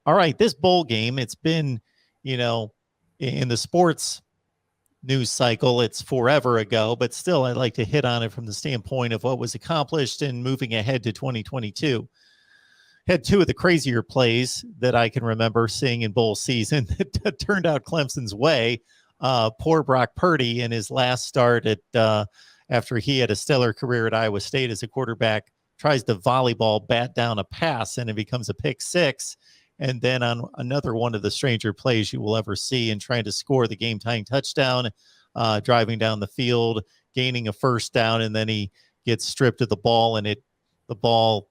all right, this bowl game, it's been, you know, in the sports news cycle, it's forever ago, but still, I'd like to hit on it from the standpoint of what was accomplished and moving ahead to 2022. Had two of the crazier plays that I can remember seeing in bowl season that turned out Clemson's way. Poor Brock Purdy in his last start after he had a stellar career at Iowa State as a quarterback, tries to volleyball bat down a pass, and it becomes a pick six. And then on another one of the stranger plays you will ever see, and trying to score the game-tying touchdown, driving down the field, gaining a first down, and then he gets stripped of the ball, and the ball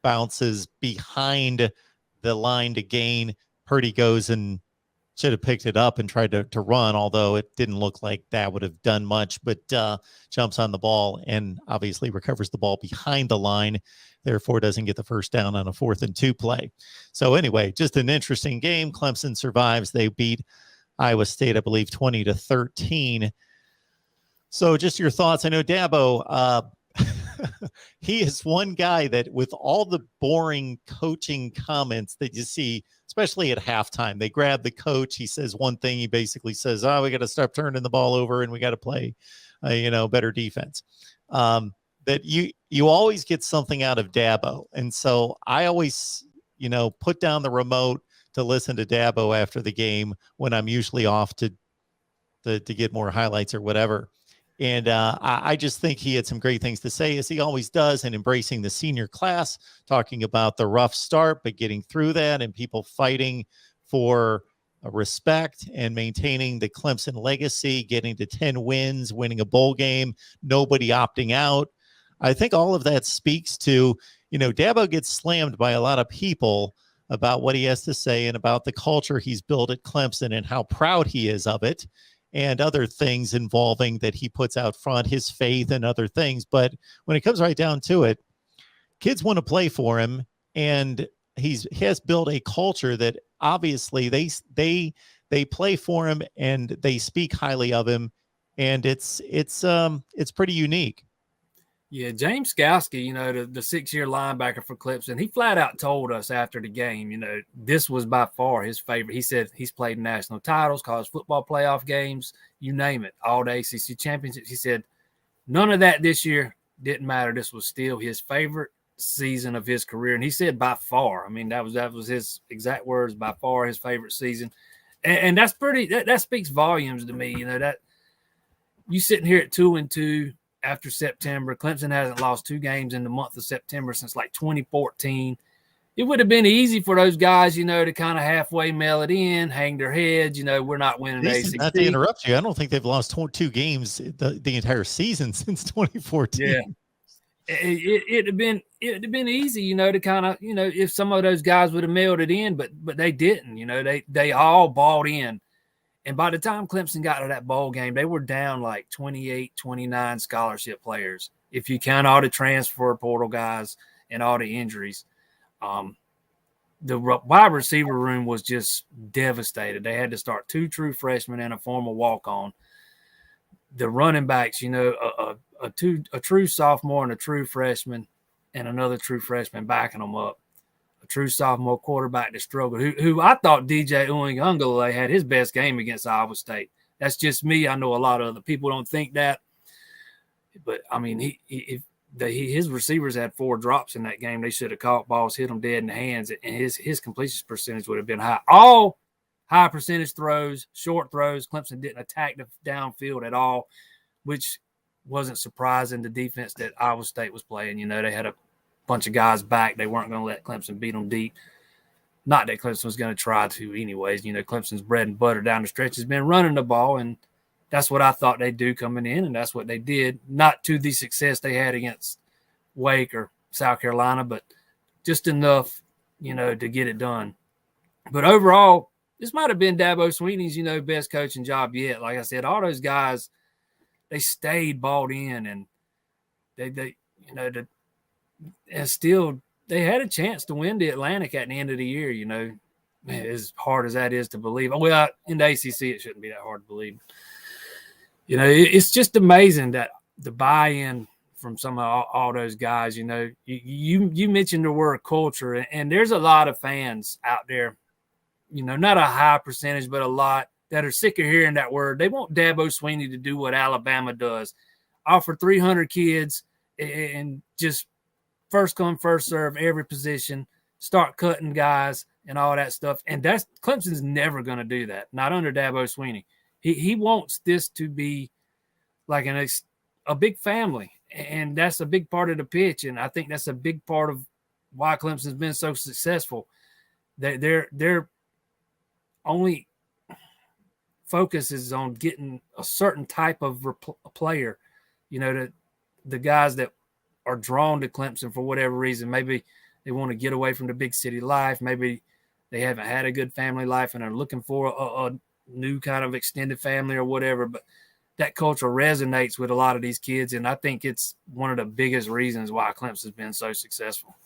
bounces behind the line to gain. Purdy goes and should have picked it up and tried to run, although it didn't look like that would have done much, but jumps on the ball and obviously recovers the ball behind the line, therefore doesn't get the first down on a 4th and 2 play. So anyway, just an interesting game. Clemson survives. They beat Iowa State, I believe, 20-13. So just your thoughts. I know Dabo, he is one guy that with all the boring coaching comments that you see, especially at halftime, they grab the coach. He says one thing. He basically says, we got to stop turning the ball over and we got to play, better defense. That you always get something out of Dabo. And so I always, put down the remote to listen to Dabo after the game when I'm usually off to get more highlights or whatever. And I just think he had some great things to say, as he always does, and embracing the senior class, talking about the rough start, but getting through that and people fighting for respect and maintaining the Clemson legacy, getting to 10 wins, winning a bowl game, nobody opting out. I think all of that speaks to, Dabo gets slammed by a lot of people about what he has to say and about the culture he's built at Clemson and how proud he is of it, and other things involving that he puts out front, his faith and other things. But when it comes right down to it, kids want to play for him, and he has built a culture that obviously they play for him and they speak highly of him, and it's pretty unique. Yeah, James Skowski, the 6-year linebacker for Clemson, he flat out told us after the game, this was by far his favorite. He said he's played national titles, college football playoff games, you name it, all the ACC championships. He said none of that this year didn't matter. This was still his favorite season of his career. And he said by far, that was his exact words, by far his favorite season. And that's that speaks volumes to me, that you sitting here at 2-2, after September. Clemson hasn't lost 2 games in the month of September since like 2014. It would have been easy for those guys, to kind of halfway mail it in, hang their heads. We're not winning the ACC. Not to interrupt you, I don't think they've lost 2 games the entire season since 2014. Yeah, it'd have been easy, to kind of, if some of those guys would have mailed it in, but they didn't. They all bought in. And by the time Clemson got to that bowl game, they were down like 28, 29 scholarship players, if you count all the transfer portal guys and all the injuries. The wide receiver room was just devastated. They had to start 2 true freshmen and a former walk-on. The running backs, a true sophomore and a true freshman and another true freshman backing them up. A true sophomore quarterback that struggled, who I thought DJ Uiagalelei had his best game against Iowa State. That's just me. I know a lot of other people don't think that. But, his receivers had 4 drops in that game. They should have caught balls, hit them dead in the hands, and his completion percentage would have been high. All high percentage throws, short throws. Clemson didn't attack the downfield at all, which wasn't surprising. The defense that Iowa State was playing, they had a bunch of guys back. They weren't going to let Clemson beat them deep. Not that Clemson was going to try to anyways. Clemson's bread and butter down the stretch has been running the ball, and that's what I thought they'd do coming in, and that's what they did. Not to the success they had against Wake or South Carolina, but just enough, to get it done. But overall, this might have been Dabo Swinney's, best coaching job yet. Like I said, all those guys, they stayed bought in, and and still they had a chance to win the Atlantic at the end of the year, as hard as that is to believe. Well, in the ACC, it shouldn't be that hard to believe. It's just amazing that the buy-in from some of all those guys. You know, you mentioned the word culture, and there's a lot of fans out there, you know, not a high percentage, but a lot that are sick of hearing that word. They want Dabo Swinney to do what Alabama does, offer 300 kids and just first come, first serve every position, start cutting guys and all that stuff. And that's Clemson's never going to do that, not under Dabo Swinney. He wants this to be like a big family, and that's a big part of the pitch. And I think that's a big part of why Clemson's been so successful. Their only focus is on getting a certain type of player, you know, the guys that are drawn to Clemson for whatever reason. Maybe they want to get away from the big city life. Maybe they haven't had a good family life and are looking for a new kind of extended family or whatever. But that culture resonates with a lot of these kids, and I think it's one of the biggest reasons why Clemson's been so successful.